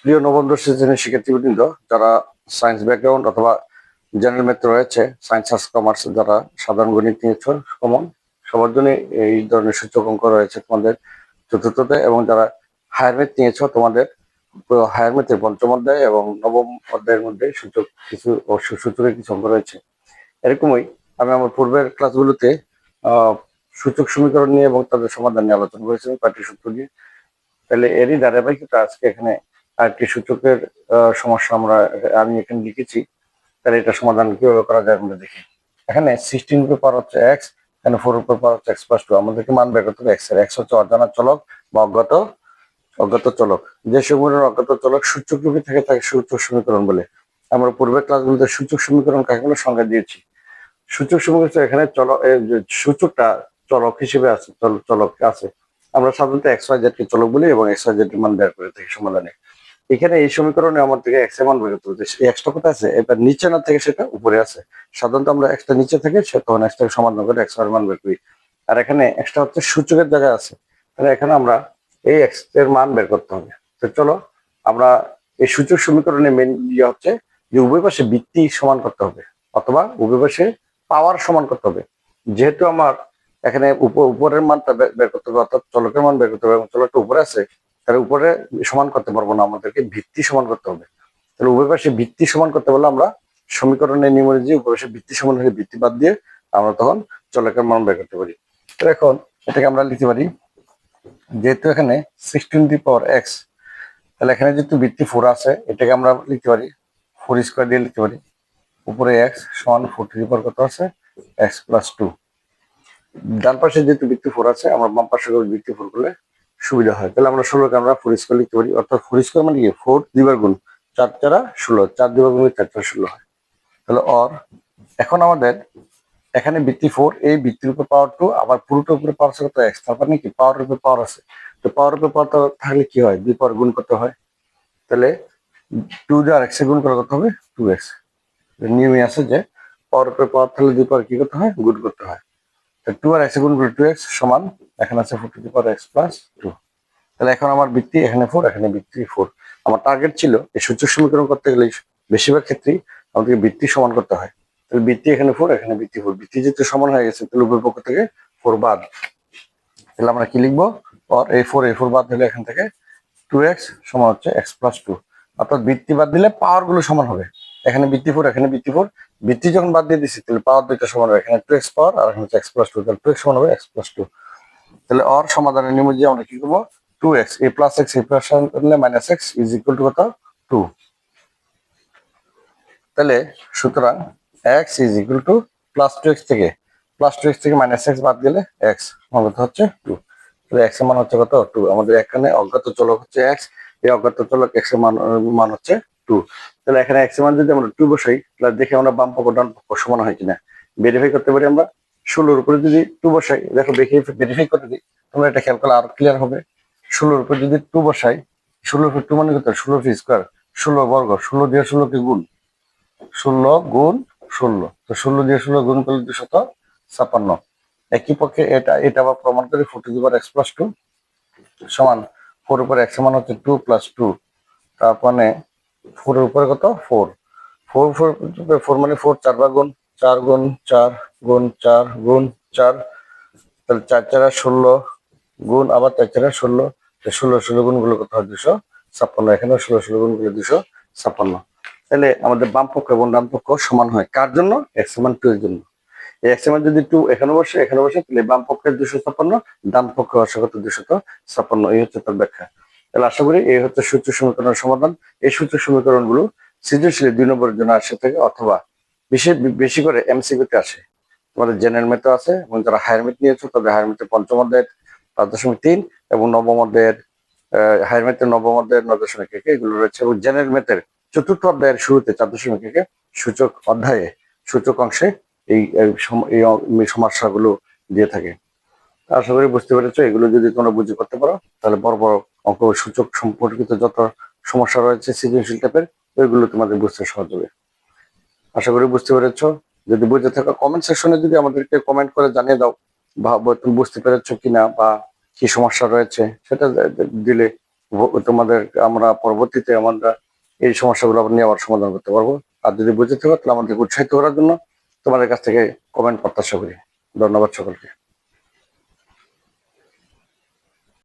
প্রিয় নবম দশম শ্রেণীর শিক্ষার্থীবৃন্দ, যারা সায়েন্স ব্যাকগ্রাউন্ড অথবা জেনারেল ম্যাথ রয়েছে, সায়েন্স আর্টস কমার্স, যারা সাধারণ গণিত নিয়েছ কমন, সবার জন্য এই ধরনের সূচক অঙ্ক রয়েছে তোমাদের চতুর্থতে। এবং যারা হায়ার ম্যাথ নিয়েছ, তোমাদের হায়ার ম্যাথের পঞ্চম অধ্যায় এবং নবম অধ্যায়ের মধ্যে সূচকের কিছু অঙ্ক রয়েছে। এরকমই আমি আমার পূর্বের ক্লাসগুলোতে সূচক সমীকরণ নিয়ে এবং তাদের সমাধান নিয়ে আলোচনা করেছিলাম, কয়েকটি সূত্র নিয়ে। তাহলে এরই ধারাবাহিকতা আজকে এখানে আরেকটি সূচকের সমস্যা আমি এখানে লিখেছি। তাহলে এটা সমাধান কিভাবে করা যায় আমরা দেখি। এখানে 16 রূপে পাওয়ার হচ্ছে এক্স, এখানে 4 রূপে পাওয়ার হচ্ছে x+2। আমাদেরকে মান বের করতে হবে এক্স এর। এক্স হচ্ছে অজানা চলক বা অজ্ঞাত চলক। যে সমীকরণ অজ্ঞাত চলক সূচক রূপে থেকে তাকে সূচক সমীকরণ বলে। আমরা পূর্বের ক্লাসগুলোতে সূচক সমীকরণ কাকে বলে সংজ্ঞা দিয়েছি। সূচক সমীকরণ এখানে সূচকটা চলক হিসেবে আছে, চলক আছে। আমরা সাধারণত XYZ কে চলক বলি এবং XYZ এর মান বের করে থাকি সমাধানে। এখানে এই সমীকরণে আমার থেকে এক্স এর মান বের করতে হবে। এই এক্সটা কোথায় আছে? এবার নিচে না থেকে সেটা উপরে আছে। সাধারণত আমরা এক্সটা নিচে থেকে তখন এক্সটাকে সমাধান করে এক্স এর মান বের করি। আর এখানে এক্সটা হচ্ছে সূচকের জায়গায় আছে। তাহলে এখানে আমরা এই এক্স এর মান বের করতে হবে। তো চলো আমরা এই সূচক সমীকরণে মেন ইয়ে হচ্ছে যে উভয় পাশে ভিত্তি সমান করতে হবে অথবা উভয় পাশে পাওয়ার সমান করতে হবে। যেহেতু আমার এখানে উপরের মানটা বের করতে হবে, অর্থাৎ চলকের মান বের করতে হবে এবং চলকটা উপরে আছে, তাহলে উপরে সমান করতে পারবো না, আমাদেরকে ভিত্তি সমান করতে হবে। তাহলে উভয় পাশে ভিত্তি সমান করতে বললে আমরা সমীকরণের নিয়ম অনুযায়ী উভয় পাশে ভিত্তি সমান হলে ভিত্তি বাদ দিয়ে আমরা তখন চলকের মান বের করতে পারি। তো এখন এটাকে আমরা লিখতে পারি, যেহেতু এখানে 16 x, তাহলে এখানে যেহেতু ভিত্তি 4 আছে, এটাকে আমরা লিখতে পারি 4² দিয়ে লিখতে পারি। উপরে x সমান 4 কত আছে x+2। ডান পাশে যেহেতু ভিত্তি 4 আছে, আমরা বাম পাশে ভিত্তি 4 করলে সুবিধা হয়। তাহলে আমরা 16কে আমরা 4² লিখতে পারি, অর্থাৎ 4² মানে কি 4 দুইবার গুণ 4 4 16, 4 দুইবার গুণ 4 4 16 হয়। তাহলে এখন আমাদের এখানে ভিত্তি 4, এই ভিত্তির উপর পাওয়ার 2, আবার পুরোটার উপরে পাওয়ার আছে কত x, তারপর নাকি পাওয়ার উপরে পাওয়ার আছে। তো পাওয়ার উপরে পাওয়ার থাকলে কি হয়, দুই পাওয়ার গুণ করতে হয়। তাহলে 2 দিয়ে x এ গুণ করে কত হবে 2x। নিয়মে আছে যে পাওয়ার উপরে পাওয়ার থাকলে দুই পাওয়ার কি করতে হয়, গুণ করতে হয়। 2 আর x গুণ করে 2x সমান এখানে আছে 4x+2। তাহলে এখন আমার ভিত্তি এখানে 4, এখানে ভিত্তি 4। আমার টার্গেট ছিল এই সূচক সমীকরণ করতে গেলে বেশিরভাগ ক্ষেত্রেই আমাদেরকে ভিত্তি সমান করতে হয়। তাহলে ভিত্তি এখানে 4, এখানে ভিত্তি 4, ভিত্তি যেহেতু সমান হয়ে গেছে, তাহলে উভয় পক্ষ থেকে 4 বাদ। তাহলে আমরা কি লিখবো, এই 4 বাদ দিলে এখান থেকে 2x সমান হচ্ছে x+2। অর্থাৎ ভিত্তি বাদ দিলে পাওয়ার গুলো সমান হবে। এখানে ভিত্তি 4, এখানে ভিত্তি 4, ভিত্তি যখন বাদ দিয়ে দিচ্ছি তাহলে পাওয়ার দুইটা সমান হবে। এখানে 2x পাওয়ার আর এখানে হচ্ছে x+2, তাহলে 2x সমান হবে x+2। তাহলে সমাধানের নিয়ম অনুযায়ী আমরা কি করবো, 2x a plus x a plus করলে minus x is equal to কত 2। তাহলে সুতরাং x is equal two +2x থেকে মাইনাস x বাদ দিলে x সমান হচ্ছে 2। তাহলে x এর মান হচ্ছে কত 2। আমাদের এখানে অজ্ঞাত চলক হচ্ছে x, এই অজ্ঞাত চলক x এর মান হচ্ছে 2। তাহলে এখানে x এর মান যদি আমরা 2 বসাই, তাহলে দেখে আমরা বাম পক্ষ ডান পক্ষ সমান হয় কিনা ভেরিফাই করতে পারি। আমরা 16 উপরে যদি 2 বসাই, দেখো ভেরিফাই করে দিই, তোমরা এটা খেয়াল করলে আরো ক্লিয়ার হবে। 16 উপরে যদি 2 বসাই, 16 উপরে 2 মানে কত 16 স্কয়ার, 16 বর্গ, 16 দিয়ে 16 কে গুণ, 16 গুণ 16, তো 16 দিয়ে 16 গুণ করলে 256। একই পক্ষে এটা আবার প্রমাণ করে 4x+2 সমান 4 উপরে x সমান হচ্ছে 2 + 2, তার মানে 4 এর উপরে কত 4, 4 মানে 4 4 বার গুণ, 4 গুণ 4 গুণ 4 গুণ 4, তাহলে 4 4 16 গুণ আবার 4 4 16, 16 16 গুণ গুলো কত হয় 256। এখানে 16 16 গুণ গুলো 256। তাহলে আমাদের বাম পক্ষ এবং ডান পক্ষ সমান হয় কার জন্য, x সমান 2 এর জন্য। এই x সমান যদি 2 এখানে বসে তাহলে বাম পক্ষের 256, ডান পক্ষ আসে কত 256। এই হচ্ছে তার ব্যাখ্যা। তাহলে আশা করি এই হচ্ছে সূত্র সমীকরণের সমাধান। এই সূত্র সমীকরণ গুলো সৃজনশীল 2 নম্বরের জন্য আসে থাকে, অথবা বেশি করে এমসিকিউতে আসে। তোমাদের জেনারেল ম্যাথ আছে এবং যারা হায়ার ম্যাথ নিয়েছো তাদের হায়ার ম্যাথের পঞ্চম অধ্যায়ের 5.3 এবং নবম অধ্যায়ের হায়ার ম্যাথের নবম অধ্যায়ের 9.1 এগুলো রয়েছে, এবং জেনারেল ম্যাথের চতুর্থ অধ্যায়ের শুরুতে 4.1 সূচক অধ্যায়ে সূচক অংশে এই সমস্যাগুলো দিয়ে থাকে। আশা করি বুঝতে পেরেছো। এগুলো যদি তোমরা বুঝে করতে পারো, তাহলে বড় বড় অঙ্ক সূচক সম্পর্কিত যত সমস্যা রয়েছে সৃজনশীল টাইপের, ওইগুলো তোমাদের বুঝতে সহজ হবে। আশা করি বুঝতে পেরেছো। যদি বুঝে থাকো কমেন্ট সেকশনে যদি আমাদেরকে কমেন্ট করে জানিয়ে দাও, বা তুমি বুঝতে পেরেছো কিনা বা কি সমস্যা রয়েছে সেটা দিলে তোমাদের আমরা পরবর্তীতে আমরা এই সমস্যাগুলো নিয়ে আবার সমাধান করতে পারবো। আর যদি বুঝতে পারো তাহলে আমাদেরকে উৎসাহিত করার জন্য তোমাদের কাছ থেকে কমেন্ট প্রত্যাশা করি। ধন্যবাদ সকলকে।